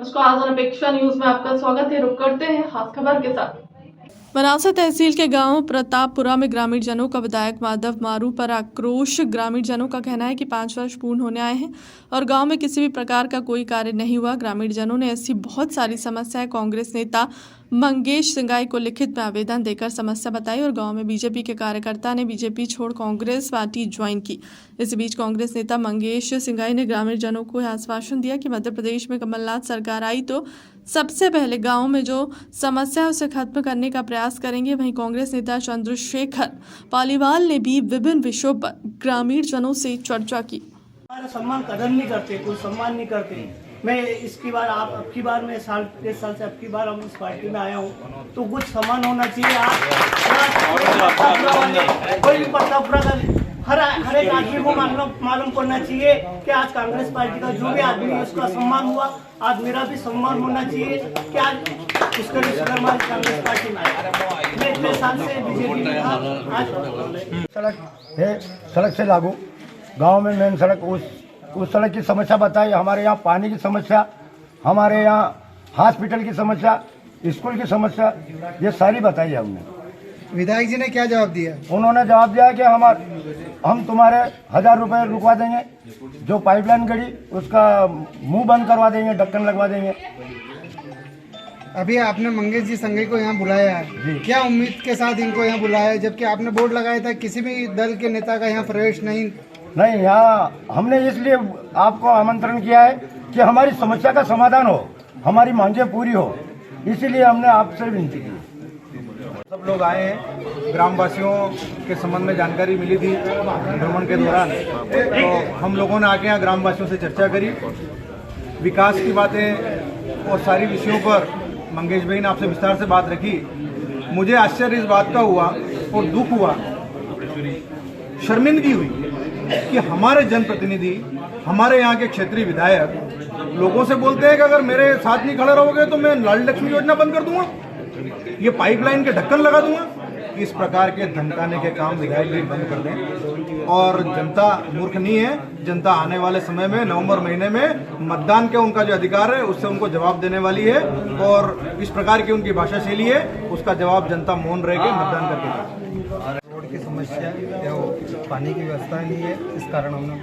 नमस्कार, आज अपेक्षा न्यूज में आपका स्वागत है। रुक करते हैं खास खबर के साथ। बनासा तहसील के गांव प्रतापपुरा में ग्रामीण जनों का विधायक माधव मारू पर आक्रोश। ग्रामीण जनों का कहना है कि 5 वर्ष पूर्ण होने आए हैं और गांव में किसी भी प्रकार का कोई कार्य नहीं हुआ। ग्रामीण जनों ने ऐसी बहुत सारी समस्याएं कांग्रेस नेता मंगेश सिंगाई को लिखित में आवेदन देकर समस्या बताई और गांव में बीजेपी के कार्यकर्ता ने बीजेपी छोड़ कांग्रेस पार्टी ज्वाइन की। इस बीच कांग्रेस नेता मंगेश सिंगाई ने ग्रामीण जनों को आश्वासन दिया कि मध्य प्रदेश में कमलनाथ सरकार आई तो सबसे पहले गांव में जो समस्या है उसे खत्म करने का प्रयास करेंगे। वहीं कांग्रेस नेता चंद्रशेखर पालीवाल ने भी विभिन्न विषयों पर ग्रामीण जनों से चर्चा की। हमारा सम्मान कदर नहीं करते, कोई सम्मान नहीं करते। मैं इसकी बार अब की बार मैं डेढ़ साल से अब की बार हम इस पार्टी में आया हूँ तो कुछ सम्मान होना चाहिए। कोई भी प्रतापपुरा का हर एक आदमी को मालूम करना चाहिए कि आज कांग्रेस पार्टी का जो भी आदमी है उसका सम्मान हुआ, आज मेरा भी सम्मान होना चाहिए कि आज उसका भी कांग्रेस पार्टी में आया। मैं इतने साल से बीजेपी में था। आज सड़क है, सड़क से लागू गांव में मेन सड़क उस सड़क की समस्या बताई। हमारे यहाँ पानी की समस्या, हमारे यहाँ हॉस्पिटल की समस्या, स्कूल की समस्या, ये सारी बताई है हमने। विधायक जी ने क्या जवाब दिया? उन्होंने जवाब दिया कि हम तुम्हारे 1000 रुपये रुकवा देंगे, जो पाइपलाइन गड़ी उसका मुंह बंद करवा देंगे, ढक्कन लगवा देंगे। अभी आपने मंगेश जी संघई को यहाँ बुलाया है, क्या उम्मीद के साथ इनको यहाँ बुलाया है, जबकि आपने बोर्ड लगाया था किसी भी दल के नेता का यहाँ प्रवेश नहीं? यहाँ हमने इसलिए आपको आमंत्रण किया है कि हमारी समस्या का समाधान हो, हमारी मांगे पूरी हो, इसीलिए हमने आपसे विनती की। सब लोग आए हैं, ग्रामवासियों के संबंध में जानकारी मिली थी भ्रमण के दौरान, तो हम लोगों ने आके यहाँ ग्रामवासियों से चर्चा करी, विकास की बातें और सारी विषयों पर मंगेश भाई ने आपसे विस्तार से बात रखी। मुझे आश्चर्य इस बात का हुआ और दुख हुआ, शर्मिंदगी हुई कि हमारे जनप्रतिनिधि, हमारे यहाँ के क्षेत्रीय विधायक लोगों से बोलते हैं कि अगर मेरे साथ नहीं खड़े रहोगे तो मैं लाल लक्ष्मी योजना बंद कर दूंगा, ये पाइपलाइन के ढक्कन लगा दूंगा। इस प्रकार के धमकाने के काम विधायक भी बंद कर दें। और जनता मूर्ख नहीं है, जनता आने वाले समय में नवंबर महीने में मतदान के उनका जो अधिकार है उससे उनको जवाब देने वाली है और इस प्रकार की उनकी भाषा शैली है उसका जवाब जनता मौन रह के मतदान करके। रोड की समस्या या पानी की व्यवस्था नहीं है, इस कारण हमने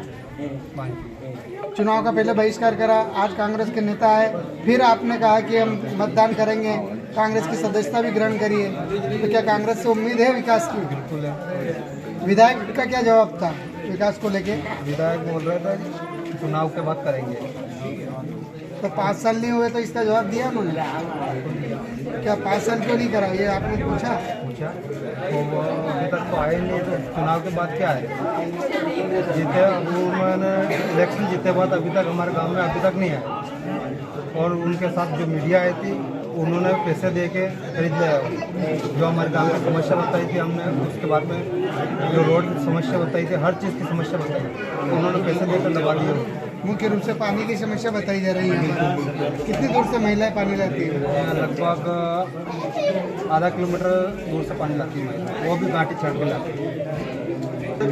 चुनाव का पहले बहिष्कार करा, आज कांग्रेस के नेता आए, फिर आपने कहा कि हम मतदान करेंगे, कांग्रेस की सदस्यता भी ग्रहण करिए, तो क्या कांग्रेस से उम्मीद है विकास की? बिल्कुल है। विधायक का क्या जवाब था विकास को लेके? विधायक बोल रहा था कि चुनाव के बाद करेंगे, तो 5 साल नहीं हुए तो इसका जवाब दिया उन्होंने? क्या 5 साल क्यों नहीं करा, ये आपने पूछा? तो वो अभी तक तो आए नहीं, तो चुनाव के बाद क्या है? जीते वो मैंने इलेक्शन जीते बाद अभी तक हमारे गांव में अभी तक नहीं आए और उनके साथ जो मीडिया आई थी उन्होंने पैसे दे के खरीद लिया। जो हमारे गांव की समस्या बताई थी हमने, उसके बाद में जो रोड की समस्या बताई थी, हर चीज़ की समस्या बताई, तो उन्होंने पैसे देकर लगा दिए। मुख्य रूप से पानी की समस्या बताई जा रही है। कितनी दूर से महिलाएं पानी लाती है? लगभग आधा किलोमीटर दूर से पानी लाती है, वो भी घाटी छड़ के लाती है।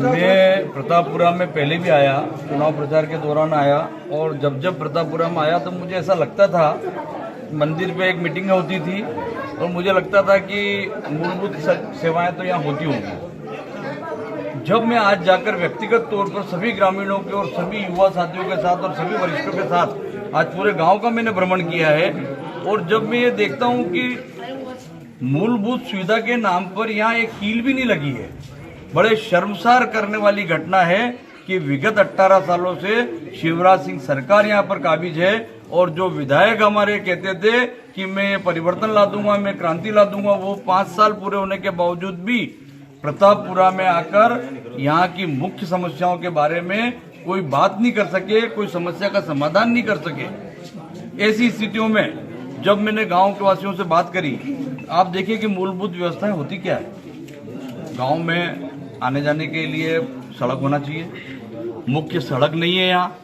मैं प्रतापपुरा में पहले भी आया, चुनाव प्रचार के दौरान आया, और जब प्रतापपुरा में आया तो मुझे ऐसा लगता था, मंदिर पे एक मीटिंग होती थी और मुझे लगता था कि मूलभूत सेवाएं तो यहाँ होती होंगी। जब मैं आज जाकर व्यक्तिगत तौर पर सभी ग्रामीणों के और सभी युवा साथियों के साथ और सभी वरिष्ठों के साथ आज पूरे गांव का मैंने भ्रमण किया है, और जब मैं ये देखता हूं कि मूलभूत सुविधा के नाम पर यहाँ एक कील भी नहीं लगी है, बड़े शर्मसार करने वाली घटना है कि विगत 18 सालों से शिवराज सिंह सरकार यहाँ पर काबिज है, और जो विधायक हमारे कहते थे कि मैं परिवर्तन ला दूंगा, मैं क्रांति ला दूंगा, वो 5 साल पूरे होने के बावजूद भी प्रतापपुरा में आकर यहाँ की मुख्य समस्याओं के बारे में कोई बात नहीं कर सके, कोई समस्या का समाधान नहीं कर सके। ऐसी स्थितियों में जब मैंने गांव के वासियों से बात करी, आप देखिए कि मूलभूत व्यवस्थाएं होती क्या है। गांव में आने जाने के लिए सड़क होना चाहिए, मुख्य सड़क नहीं है यहाँ,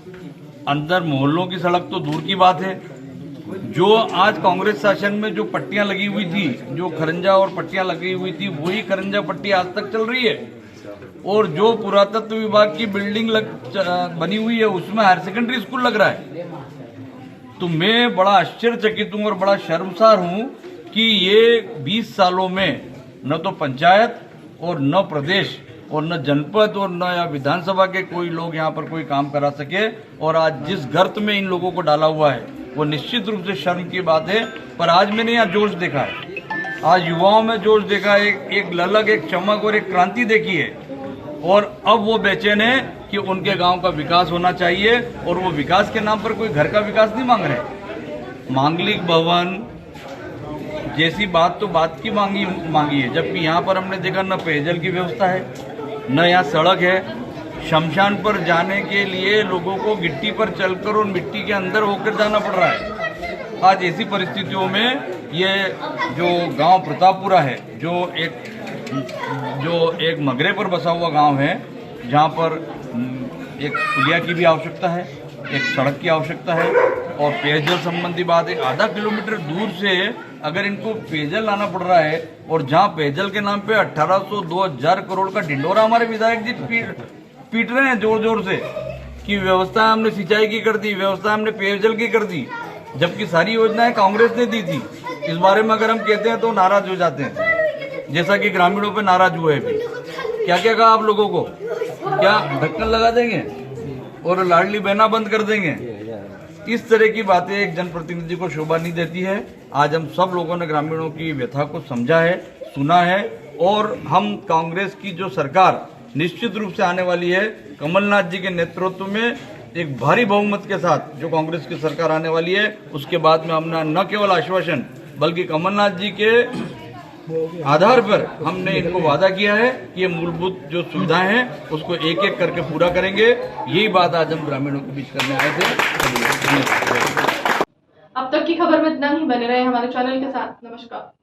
अंदर मोहल्लों की सड़क तो दूर की बात है। जो आज कांग्रेस शासन में जो पट्टियां लगी हुई थी, जो खरंजा और पट्टियां लगी हुई थी, वही खरंजा पट्टी आज तक चल रही है। और जो पुरातत्व विभाग की बिल्डिंग बनी हुई है उसमें हायर सेकेंडरी स्कूल लग रहा है। तो मैं बड़ा आश्चर्यचकित हूँ और बड़ा शर्मसार हूँ कि ये 20 सालों में न तो पंचायत और न प्रदेश और न जनपद और न या विधानसभा के कोई लोग यहाँ पर कोई काम करा सके। और आज जिस गर्त में इन लोगों को डाला हुआ है वो निश्चित रूप से शर्म की बात है। पर आज मैंने यहाँ जोश देखा है, आज युवाओं में जोश देखा है, एक ललक, एक चमक और एक क्रांति देखी है। और अब वो बेचैन है कि उनके गांव का विकास होना चाहिए और वो विकास के नाम पर कोई घर का विकास नहीं मांग रहे। मांगलिक भवन जैसी बात तो बात की मांगी है, जबकि यहाँ पर हमने देखा न पेयजल की व्यवस्था है, न यहाँ सड़क है। शमशान पर जाने के लिए लोगों को गिट्टी पर चलकर और मिट्टी के अंदर होकर जाना पड़ रहा है। आज ऐसी परिस्थितियों में ये जो गांव प्रतापपुरा है, जो एक मगरे पर बसा हुआ गांव है, जहां पर एक पुलिया की भी आवश्यकता है, एक सड़क की आवश्यकता है और पेयजल संबंधी बात है। आधा किलोमीटर दूर से अगर इनको पेयजल लाना पड़ रहा है और जहां पेयजल के नाम पे 1800-2000 करोड़ का ढिंडोरा हमारे विधायक जी पीट रहे हैं जोर जोर से कि व्यवस्था हमने सिंचाई की कर दी, व्यवस्था हमने पेयजल की कर दी, जबकि सारी योजनाएं कांग्रेस ने दी थी। इस बारे में अगर हम कहते हैं तो नाराज हो जाते हैं, जैसा कि ग्रामीणों पे नाराज हुए भी। क्या क्या कहा आप लोगों को? क्या ढक्कन लगा देंगे और लाडली बहना बंद कर देंगे? इस तरह की बातें एक जनप्रतिनिधि को शोभा नहीं देती है। आज हम सब लोगों ने ग्रामीणों की व्यथा को समझा है, सुना है और हम कांग्रेस की जो सरकार निश्चित रूप से आने वाली है, कमलनाथ जी के नेतृत्व में एक भारी बहुमत के साथ जो कांग्रेस की सरकार आने वाली है, उसके बाद में हमने न केवल आश्वासन बल्कि कमलनाथ जी के आधार पर हमने इनको वादा किया है कि ये मूलभूत जो सुविधाएं हैं उसको एक एक करके पूरा करेंगे। यही बात आज हम ग्रामीणों के बीच करने आए थे। अब तक की खबर में इतना ही। बने रहे हमारे चैनल के साथ। नमस्कार।